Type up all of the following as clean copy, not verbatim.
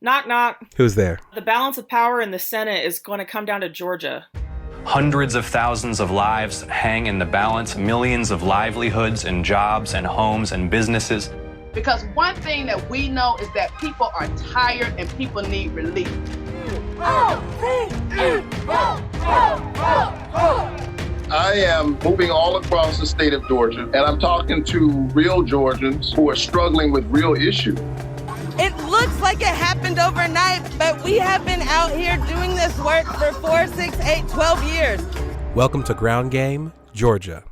Knock, knock. Who's there? The balance of power in the Senate is going to come down to Georgia. Hundreds of thousands of lives hang in the balance, millions of livelihoods and jobs and homes and businesses. Because one thing that we know is that people are tired and people need relief. I am moving all across the state of Georgia, and I'm talking to real Georgians who are struggling with real issues. It looks like it happened overnight, but we have been out here doing this work for 4, 6, 8, 12 years. Welcome to Ground Game, Georgia.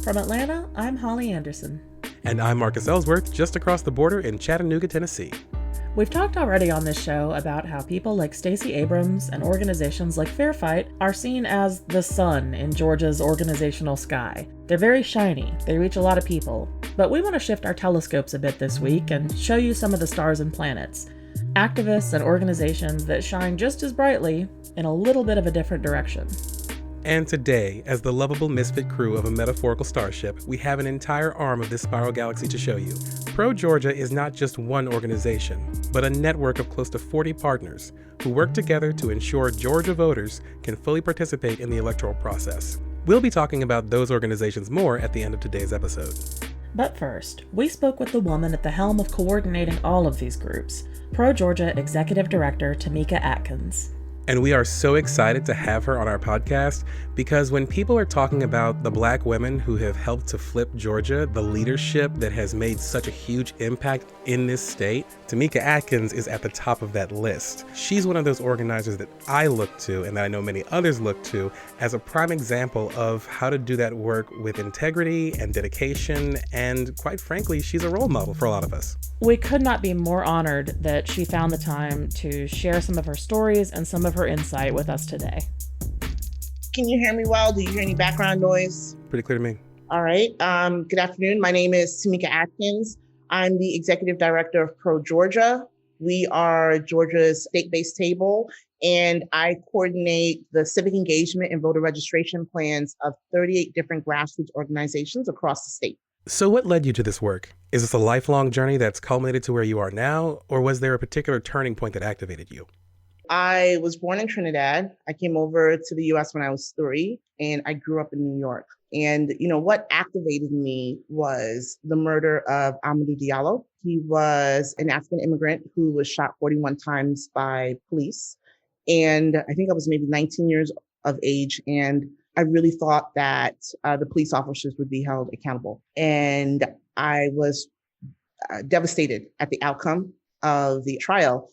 From Atlanta, I'm Holly Anderson. And I'm Marcus Ellsworth, just across the border in Chattanooga, Tennessee. We've talked already on this show about how people like Stacey Abrams and organizations like Fair Fight are seen as the sun in Georgia's organizational sky. They're very shiny, they reach a lot of people. But we want to shift our telescopes a bit this week and show you some of the stars and planets. Activists and organizations that shine just as brightly in a little bit of a different direction. And today, as the lovable misfit crew of a metaphorical starship, we have an entire arm of this spiral galaxy to show you. ProGeorgia is not just one organization, but a network of close to 40 partners who work together to ensure Georgia voters can fully participate in the electoral process. We'll be talking about those organizations more at the end of today's episode. But first, we spoke with the woman at the helm of coordinating all of these groups, ProGeorgia Executive Director Tamieka Atkins. And we are so excited to have her on our podcast because when people are talking about the Black women who have helped to flip Georgia, the leadership that has made such a huge impact in this state, Tamieka Atkins is at the top of that list. She's one of those organizers that I look to and that I know many others look to as a prime example of how to do that work with integrity and dedication. And quite frankly, she's a role model for a lot of us. We could not be more honored that she found the time to share some of her stories and some of her insight with us today. Can you hear me well? Do you hear any background noise? Pretty clear to me. All right. Good afternoon. My name is Tamieka Atkins. I'm the Executive Director of ProGeorgia. We are Georgia's state-based table, and I coordinate the civic engagement and voter registration plans of 38 different grassroots organizations across the state. So what led you to this work? Is this a lifelong journey that's culminated to where you are now, or was there a particular turning point that activated you? I was born in Trinidad. I came over to the US when I was 3, and I grew up in New York. And, what activated me was the murder of Amadou Diallo. He was an African immigrant who was shot 41 times by police. And I think I was maybe 19 years of age. And I really thought that the police officers would be held accountable. And I was devastated at the outcome of the trial.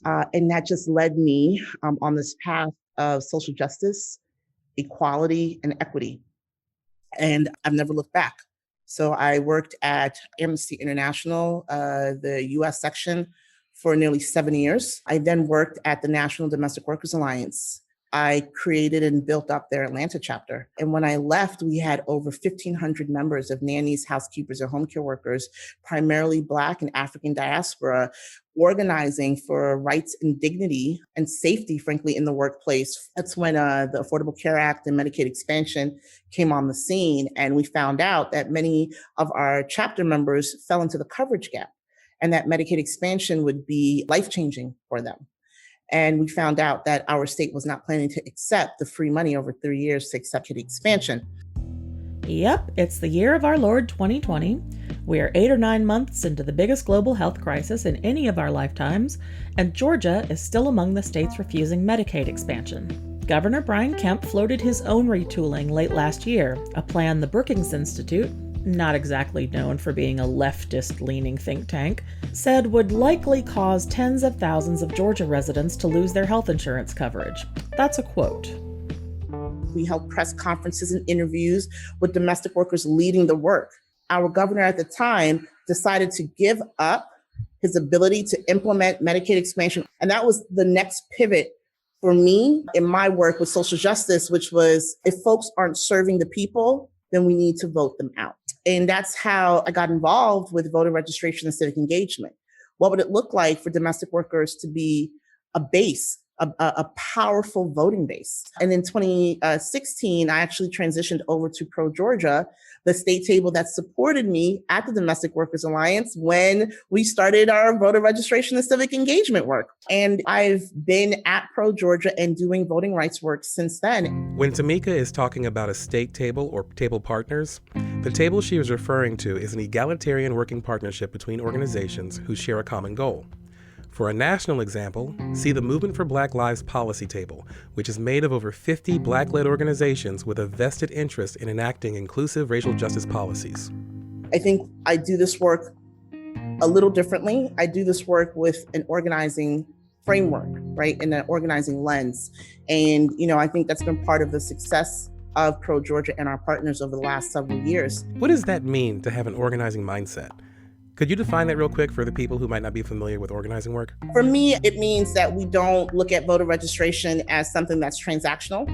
And that just led me on this path of social justice, equality, and equity. And I've never looked back. So I worked at Amnesty International, the US section, for nearly 7 years. I then worked at the National Domestic Workers Alliance. I created and built up their Atlanta chapter. And when I left, we had over 1,500 members of nannies, housekeepers, and home care workers, primarily Black and African diaspora, organizing for rights and dignity and safety, frankly, in the workplace. That's when the Affordable Care Act and Medicaid expansion came on the scene. And we found out that many of our chapter members fell into the coverage gap and that Medicaid expansion would be life-changing for them. And we found out that our state was not planning to accept the free money over 3 years to accept the expansion. Yep, it's the year of our Lord 2020. We are 8 or 9 months into the biggest global health crisis in any of our lifetimes, and Georgia is still among the states refusing Medicaid expansion. Governor Brian Kemp floated his own retooling late last year, a plan the Brookings Institute, not exactly known for being a leftist-leaning think tank, said would likely cause tens of thousands of Georgia residents to lose their health insurance coverage. That's a quote. We held press conferences and interviews with domestic workers leading the work. Our governor at the time decided to give up his ability to implement Medicaid expansion. And that was the next pivot for me in my work with social justice, which was if folks aren't serving the people, then we need to vote them out. And that's how I got involved with voter registration and civic engagement. What would it look like for domestic workers to be a base a powerful voting base. And in 2016, I actually transitioned over to ProGeorgia, the state table that supported me at the Domestic Workers Alliance when we started our voter registration and civic engagement work. And I've been at ProGeorgia and doing voting rights work since then. When Tamieka is talking about a state table or table partners, the table she was referring to is an egalitarian working partnership between organizations who share a common goal. For a national example, see the Movement for Black Lives policy table, which is made of over 50 Black-led organizations with a vested interest in enacting inclusive racial justice policies. I think I do this work a little differently. I do this work with an organizing framework, right, and an organizing lens. And, I think that's been part of the success of ProGeorgia and our partners over the last several years. What does that mean to have an organizing mindset? Could you define that real quick for the people who might not be familiar with organizing work? For me, it means that we don't look at voter registration as something that's transactional,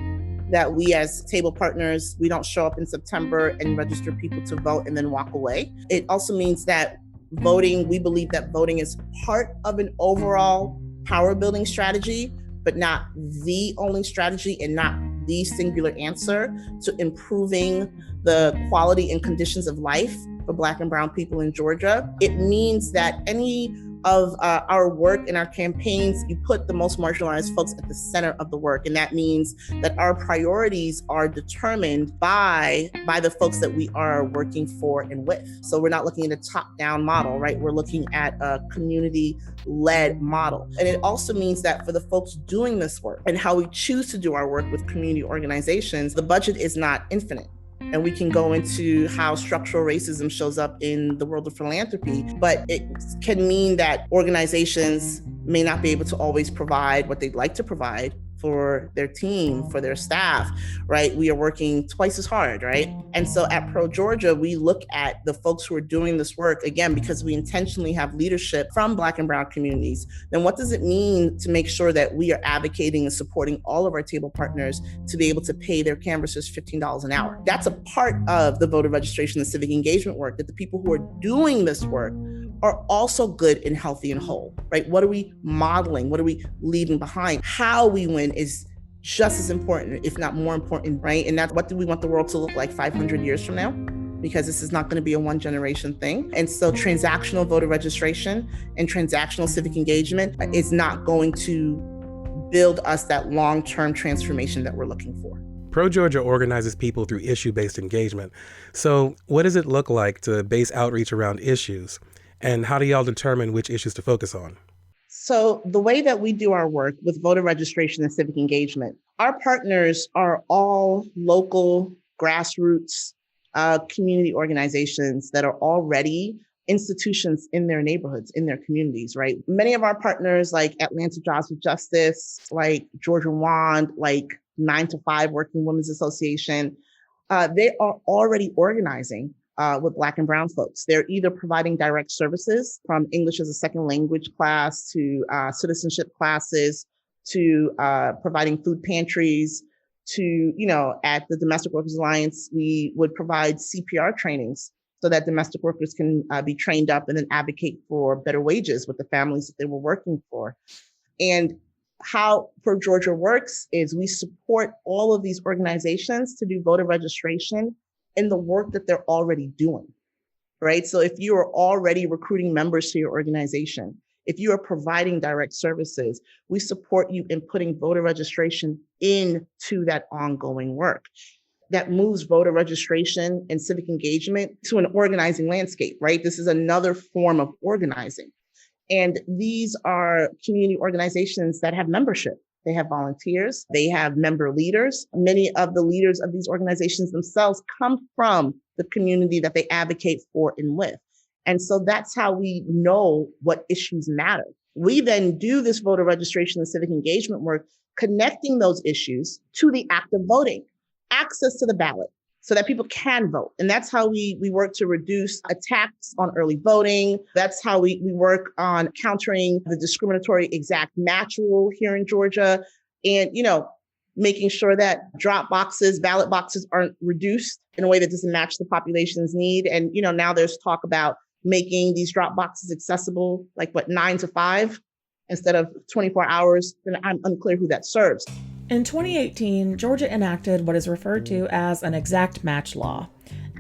that we as table partners, we don't show up in September and register people to vote and then walk away. It also means that we believe that voting is part of an overall power building strategy, but not the only strategy and not the singular answer to improving the quality and conditions of life for Black and Brown people in Georgia. It means that any of our work and our campaigns, you put the most marginalized folks at the center of the work. And that means that our priorities are determined by the folks that we are working for and with. So we're not looking at a top-down model, right? We're looking at a community-led model. And it also means that for the folks doing this work and how we choose to do our work with community organizations, the budget is not infinite. And we can go into how structural racism shows up in the world of philanthropy, but it can mean that organizations may not be able to always provide what they'd like to provide for their team, for their staff, right? We are working twice as hard, right? And so at ProGeorgia, we look at the folks who are doing this work, again, because we intentionally have leadership from Black and Brown communities. Then what does it mean to make sure that we are advocating and supporting all of our table partners to be able to pay their canvassers $15 an hour? That's a part of the voter registration and civic engagement work, that the people who are doing this work are also good and healthy and whole, right? What are we modeling? What are we leaving behind? How we win is just as important, if not more important, right? And that's what do we want the world to look like 500 years from now? Because this is not going to be a one generation thing. And so transactional voter registration and transactional civic engagement is not going to build us that long-term transformation that we're looking for. ProGeorgia organizes people through issue-based engagement. So what does it look like to base outreach around issues? And how do y'all determine which issues to focus on? So the way that we do our work with voter registration and civic engagement, our partners are all local, grassroots, community organizations that are already institutions in their neighborhoods, in their communities, right? Many of our partners like Atlanta Jobs with Justice, like Georgia WAND, like 9 to 5 Working Women's Association, they are already organizing with Black and Brown folks. They're either providing direct services from English as a second language class to citizenship classes to providing food pantries to, at the Domestic Workers Alliance, we would provide CPR trainings so that domestic workers can be trained up and then advocate for better wages with the families that they were working for. And how ProGeorgia works is we support all of these organizations to do voter registration in the work that they're already doing, right? So if you are already recruiting members to your organization, if you are providing direct services, we support you in putting voter registration into that ongoing work. That moves voter registration and civic engagement to an organizing landscape, right? This is another form of organizing. And these are community organizations that have membership. They have volunteers, they have member leaders. Many of the leaders of these organizations themselves come from the community that they advocate for and with. And so that's how we know what issues matter. We then do this voter registration and civic engagement work, connecting those issues to the act of voting, access to the ballot, so that people can vote. And that's how we work to reduce attacks on early voting. That's how we work on countering the discriminatory exact match rule here in Georgia. And, making sure that ballot boxes aren't reduced in a way that doesn't match the population's need. And, now there's talk about making these drop boxes accessible, 9 to 5. instead of 24 hours, then I'm unclear who that serves. In 2018, Georgia enacted what is referred to as an exact match law.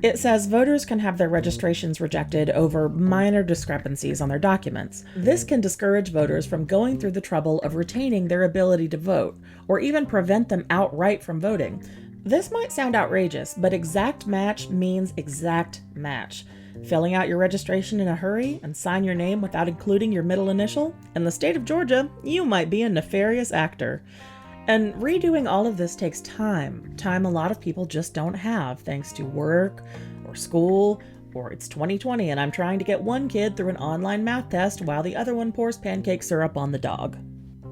It says voters can have their registrations rejected over minor discrepancies on their documents. This can discourage voters from going through the trouble of retaining their ability to vote, or even prevent them outright from voting. This might sound outrageous, but exact match means exact match. Filling out your registration in a hurry and sign your name without including your middle initial? In the state of Georgia, you might be a nefarious actor. And redoing all of this takes time a lot of people just don't have, thanks to work or school, or it's 2020 and I'm trying to get one kid through an online math test while the other one pours pancake syrup on the dog.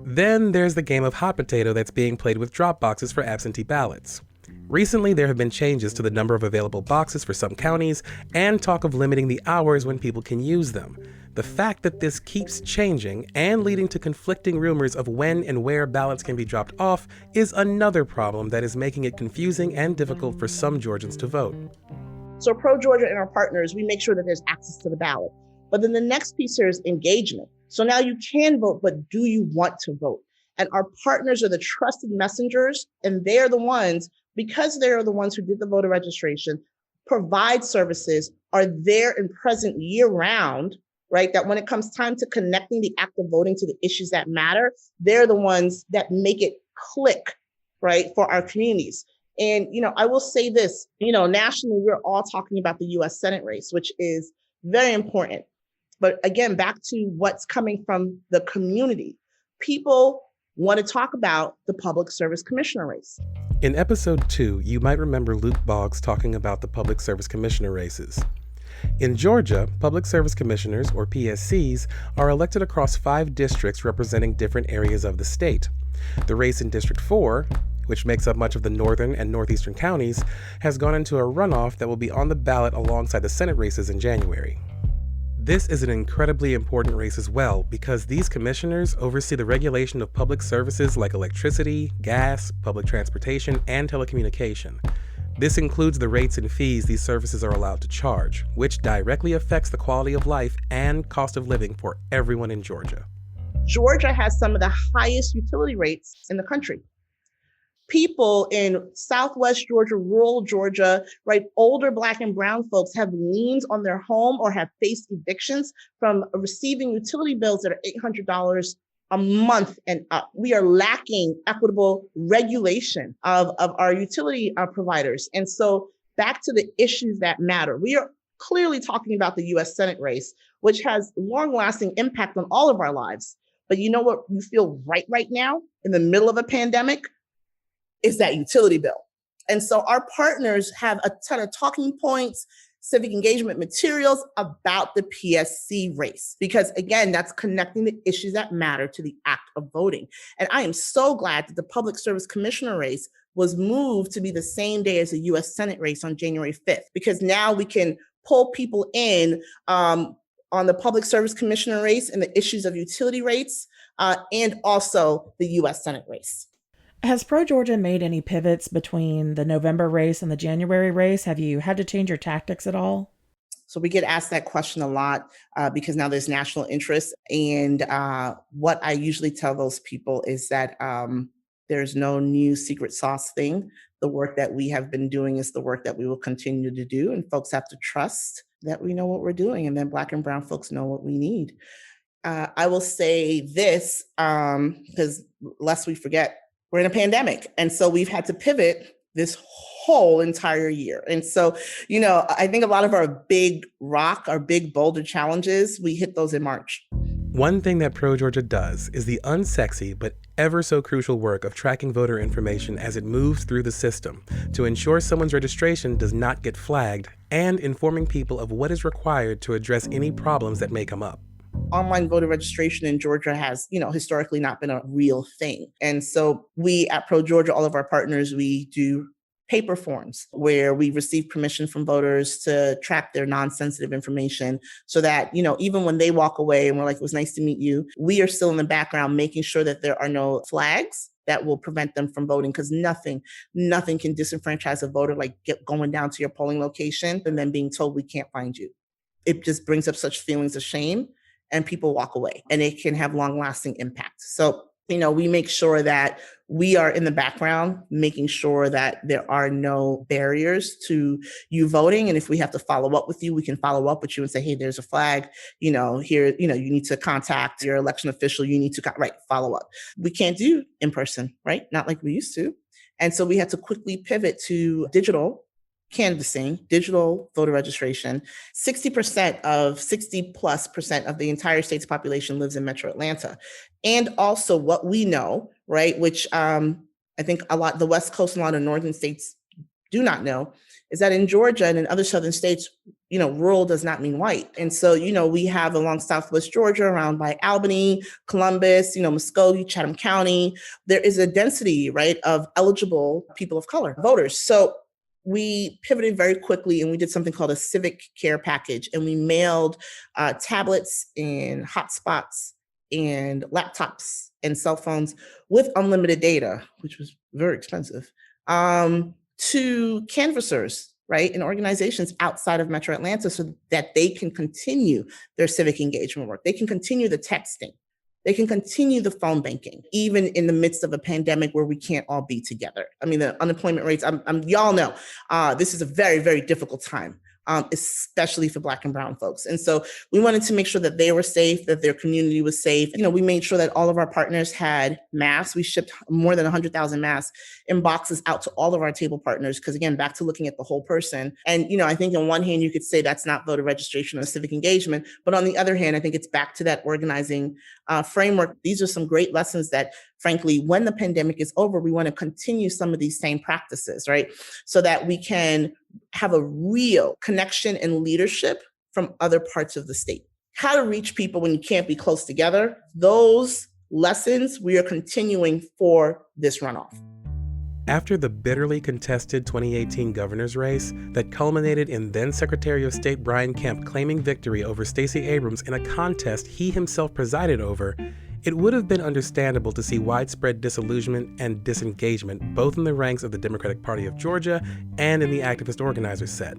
Then there's the game of hot potato that's being played with drop boxes for absentee ballots. Recently, there have been changes to the number of available boxes for some counties and talk of limiting the hours when people can use them. The fact that this keeps changing and leading to conflicting rumors of when and where ballots can be dropped off is another problem that is making it confusing and difficult for some Georgians to vote. So ProGeorgia and our partners, we make sure that there's access to the ballot. But then the next piece here is engagement. So now you can vote, but do you want to vote? And our partners are the trusted messengers, and they're the ones, because they're the ones who did the voter registration, provide services, are there and present year round, right? That when it comes time to connecting the act of voting to the issues that matter, they're the ones that make it click, right, for our communities. And, I will say this, nationally, we're all talking about the US Senate race, which is very important. But again, back to what's coming from the community. People want to talk about the Public Service Commissioner race. In episode 2, you might remember Luke Boggs talking about the Public Service Commissioner races. In Georgia, Public Service Commissioners, or PSCs, are elected across 5 districts representing different areas of the state. The race in District 4, which makes up much of the northern and northeastern counties, has gone into a runoff that will be on the ballot alongside the Senate races in January. This is an incredibly important race as well because these commissioners oversee the regulation of public services like electricity, gas, public transportation, and telecommunication. This includes the rates and fees these services are allowed to charge, which directly affects the quality of life and cost of living for everyone in Georgia. Georgia has some of the highest utility rates in the country. People in Southwest Georgia, rural Georgia, right, older Black and brown folks have liens on their home or have faced evictions from receiving utility bills that are $800 a month and up. We are lacking equitable regulation of our utility providers. And so back to the issues that matter. We are clearly talking about the US Senate race, which has long-lasting impact on all of our lives. But you know what you feel right now in the middle of a pandemic is that utility bill. And so our partners have a ton of talking points, civic engagement materials about the PSC race, because again, that's connecting the issues that matter to the act of voting. And I am so glad that the Public Service Commissioner race was moved to be the same day as the US Senate race on January 5th, because now we can pull people in on the Public Service Commissioner race and the issues of utility rates and also the US Senate race. Has ProGeorgia made any pivots between the November race and the January race? Have you had to change your tactics at all? So we get asked that question a lot because now there's national interest. And what I usually tell those people is that there's no new secret sauce thing. The work that we have been doing is the work that we will continue to do. And folks have to trust that we know what we're doing. And then Black and brown folks know what we need. I will say this, because lest we forget, we're in a pandemic. And so we've had to pivot this whole entire year. And so, I think a lot of our big boulder challenges, we hit those in March. One thing that ProGeorgia does is the unsexy but ever so crucial work of tracking voter information as it moves through the system to ensure someone's registration does not get flagged and informing people of what is required to address any problems that may come up. Online voter registration in Georgia has, historically not been a real thing. And so we at ProGeorgia, all of our partners, we do paper forms where we receive permission from voters to track their non-sensitive information so that, even when they walk away and we're like, it was nice to meet you, we are still in the background making sure that there are no flags that will prevent them from voting, because nothing can disenfranchise a voter like going down to your polling location and then being told we can't find you. It just brings up such feelings of shame. and people walk away, and it can have long-lasting impact. So, we make sure that we are in the background, making sure that there are no barriers to you voting. And if we have to follow up with you, we can follow up with you and say, hey, there's a flag, here, you need to contact your election official. You need to, follow up. We can't do in person, right? Not like we used to. And so we had to quickly pivot to digital canvassing, digital voter registration. 60% of 60+% of the entire state's population lives in Metro Atlanta. And also what we know, right, which I think the West Coast and a lot of northern states do not know, is that in Georgia and in other southern states, rural does not mean white. And so, we have along Southwest Georgia, around by Albany, Columbus, Muskogee, Chatham County, there is a density, right, of eligible people of color voters. So we pivoted very quickly and we did something called a civic care package. And we mailed tablets and hotspots and laptops and cell phones with unlimited data, which was very expensive, to canvassers, right, and organizations outside of Metro Atlanta so that they can continue their civic engagement work. They can continue the texting. They can continue the phone banking, even in the midst of a pandemic where we can't all be together. I mean, the unemployment rates, y'all know, this is a very, very difficult time, especially for Black and brown folks. And so we wanted to make sure that they were safe, that their community was safe. We made sure that all of our partners had masks. We shipped more than 100,000 masks in boxes out to all of our table partners. Because again, back to looking at the whole person. And, I think on one hand, you could say that's not voter registration or civic engagement. But on the other hand, I think it's back to that organizing framework. These are some great lessons that, frankly, when the pandemic is over, we want to continue some of these same practices, right? So that we can have a real connection and leadership from other parts of the state. How to reach people when you can't be close together. Those lessons we are continuing for this runoff. After the bitterly contested 2018 governor's race that culminated in then Secretary of State Brian Kemp claiming victory over Stacey Abrams in a contest he himself presided over, it would have been understandable to see widespread disillusionment and disengagement both in the ranks of the Democratic Party of Georgia and in the activist organizers set.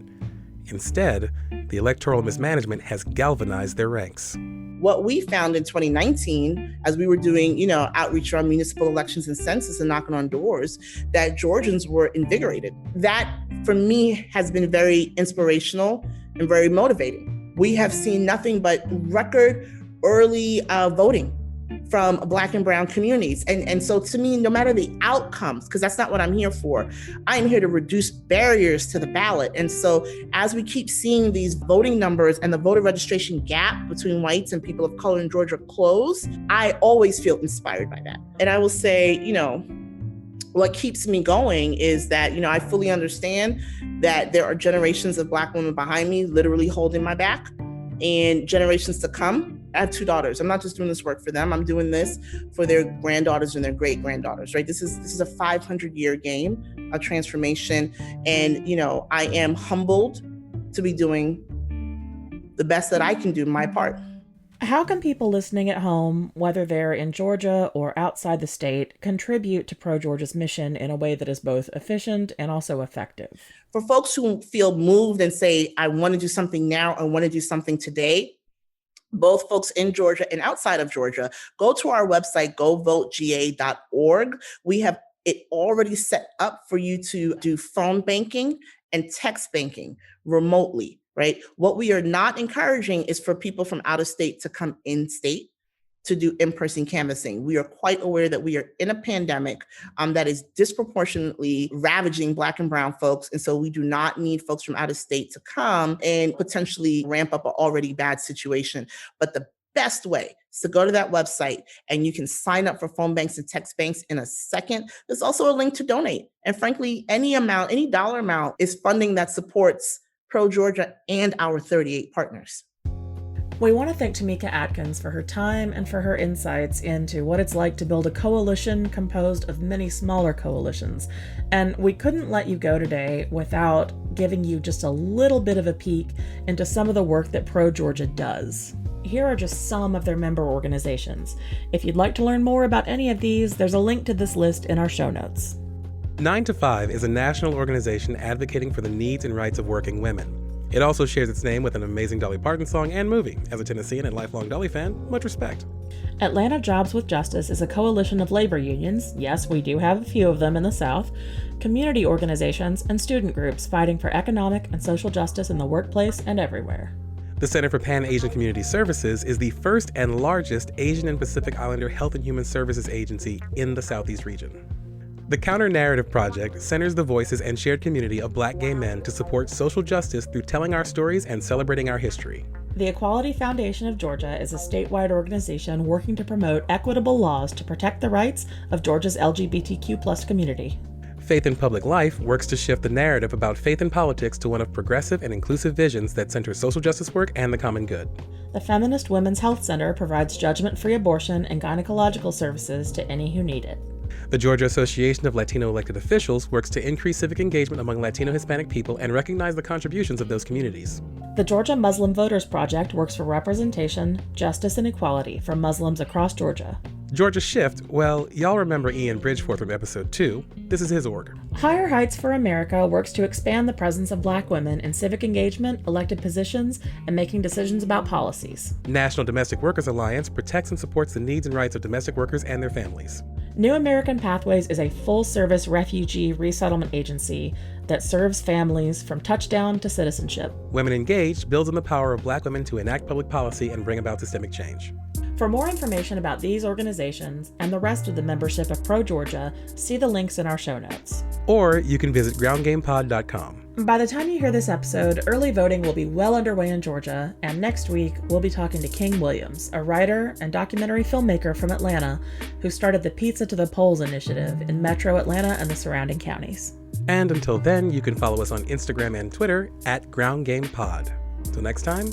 Instead, the electoral mismanagement has galvanized their ranks. What we found in 2019, as we were doing, outreach around municipal elections and census and knocking on doors, that Georgians were invigorated. That, for me, has been very inspirational and very motivating. We have seen nothing but record early voting from Black and brown communities. And so to me, no matter the outcomes, because that's not what I'm here for, I'm here to reduce barriers to the ballot. And so as we keep seeing these voting numbers and the voter registration gap between whites and people of color in Georgia close, I always feel inspired by that. And I will say, what keeps me going is that, I fully understand that there are generations of Black women behind me literally holding my back, and generations to come. I have 2 daughters. I'm not just doing this work for them. I'm doing this for their granddaughters and their great granddaughters, right? This is a 500-year game, a transformation. And, I am humbled to be doing the best that I can do my part. How can people listening at home, whether they're in Georgia or outside the state, contribute to ProGeorgia's mission in a way that is both efficient and also effective? For folks who feel moved and say, I want to do something now, I want to do something today, both folks in Georgia and outside of Georgia, go to our website, govotega.org. We have it already set up for you to do phone banking and text banking remotely, right? What we are not encouraging is for people from out of state to come in state to do in-person canvassing. We are quite aware that we are in a pandemic that is disproportionately ravaging Black and brown folks. And so we do not need folks from out of state to come and potentially ramp up an already bad situation. But the best way is to go to that website and you can sign up for phone banks and text banks in a second. There's also a link to donate. And frankly, any dollar amount is funding that supports ProGeorgia and our 38 partners. We want to thank Tamieka Atkins for her time and for her insights into what it's like to build a coalition composed of many smaller coalitions. And we couldn't let you go today without giving you just a little bit of a peek into some of the work that ProGeorgia does. Here are just some of their member organizations. If you'd like to learn more about any of these, there's a link to this list in our show notes. 9 to 5 is a national organization advocating for the needs and rights of working women. It also shares its name with an amazing Dolly Parton song and movie. As a Tennessean and lifelong Dolly fan, much respect. Atlanta Jobs with Justice is a coalition of labor unions, yes, we do have a few of them in the South, community organizations, and student groups fighting for economic and social justice in the workplace and everywhere. The Center for Pan-Asian Community Services is the first and largest Asian and Pacific Islander health and human services agency in the Southeast region. The Counter-Narrative Project centers the voices and shared community of Black gay men to support social justice through telling our stories and celebrating our history. The Equality Foundation of Georgia is a statewide organization working to promote equitable laws to protect the rights of Georgia's LGBTQ+ community. Faith in Public Life works to shift the narrative about faith in politics to one of progressive and inclusive visions that center social justice work and the common good. The Feminist Women's Health Center provides judgment-free abortion and gynecological services to any who need it. The Georgia Association of Latino Elected Officials works to increase civic engagement among Latino Hispanic people and recognize the contributions of those communities. The Georgia Muslim Voters Project works for representation, justice, and equality for Muslims across Georgia. Georgia Shift, well, y'all remember Ian Bridgeforth from episode 2. This is his org. Higher Heights for America works to expand the presence of Black women in civic engagement, elected positions, and making decisions about policies. National Domestic Workers Alliance protects and supports the needs and rights of domestic workers and their families. New American Pathways is a full-service refugee resettlement agency that serves families from touchdown to citizenship. Women Engaged builds on the power of Black women to enact public policy and bring about systemic change. For more information about these organizations and the rest of the membership of ProGeorgia, see the links in our show notes. Or you can visit groundgamepod.com. By the time you hear this episode, early voting will be well underway in Georgia, and next week we'll be talking to King Williams, a writer and documentary filmmaker from Atlanta who started the Pizza to the Polls initiative in Metro Atlanta and the surrounding counties. And until then, you can follow us on Instagram and Twitter at groundgamepod. Till next time,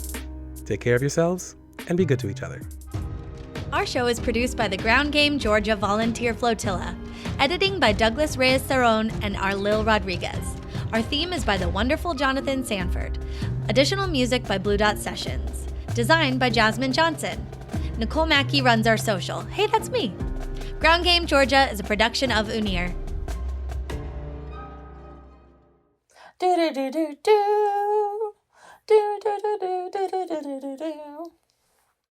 take care of yourselves and be good to each other. Our show is produced by the Ground Game Georgia Volunteer Flotilla. Editing by Douglas Reyes-Cerrone and Arlil Rodriguez. Our theme is by the wonderful Jonathan Sanford. Additional music by Blue Dot Sessions. Designed by Jasmine Johnson. Nicole Mackey runs our social. Hey, that's me. Ground Game Georgia is a production of UNIR. Do do do do do do do do do.